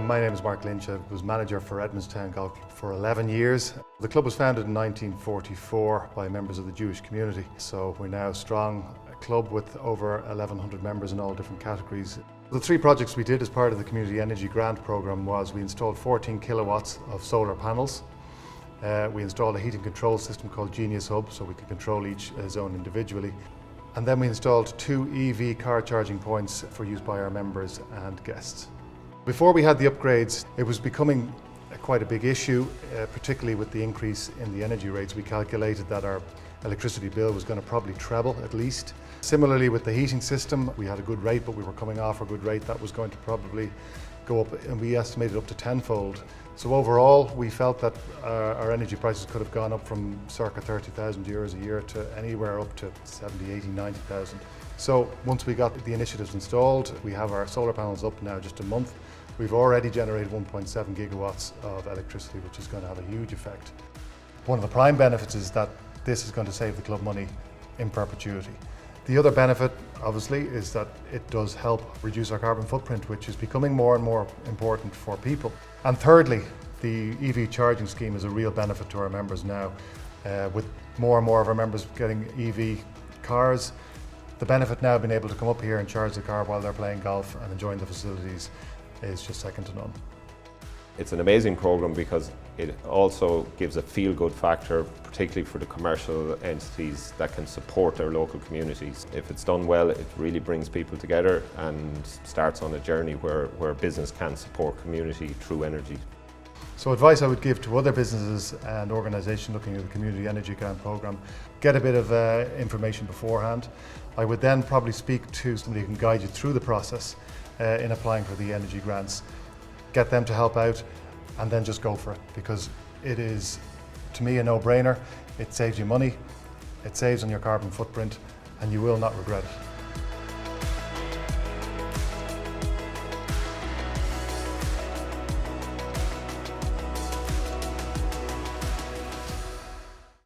My name is Mark Lynch. I was manager for Edmonstown Golf for 11 years. The club was founded in 1944 by members of the Jewish community. So we're now a strong club with over 1,100 members in all different categories. The three projects we did as part of the Community Energy Grant Programme was we installed 14 kilowatts of solar panels. We installed a heating control system called Genius Hub so we could control each zone individually. And then we installed 2 EV car charging points for use by our members and guests. Before we had the upgrades, it was becoming quite a big issue, particularly with the increase in the energy rates. We calculated that our electricity bill was going to probably treble at least. Similarly with the heating system, we had a good rate, but we were coming off a good rate that was going to probably go up, and we estimated up to tenfold. So overall, we felt that our energy prices could have gone up from circa 30,000 euros a year to anywhere up to 70, 80, 90,000. So once we got the initiatives installed, we have our solar panels up now just a month. We've already generated 1.7 gigawatts of electricity, which is going to have a huge effect. One of the prime benefits is that this is going to save the club money in perpetuity. The other benefit, obviously, is that it does help reduce our carbon footprint, which is becoming more and more important for people. And thirdly, the EV charging scheme is a real benefit to our members now. With more and more of our members getting EV cars, the benefit now of being able to come up here and charge the car while they're playing golf and enjoying the facilities is just second to none. It's an amazing programme because it also gives a feel-good factor, particularly for the commercial entities that can support their local communities. If it's done well, it really brings people together and starts on a journey where business can support community through energy. So advice I would give to other businesses and organisations looking at the Community Energy Grant Programme, get a bit of information beforehand. I would then probably speak to somebody who can guide you through the process in applying for the energy grants. Get them to help out and then just go for it, because it is, to me, a no-brainer. It saves you money, it saves on your carbon footprint, and you will not regret it.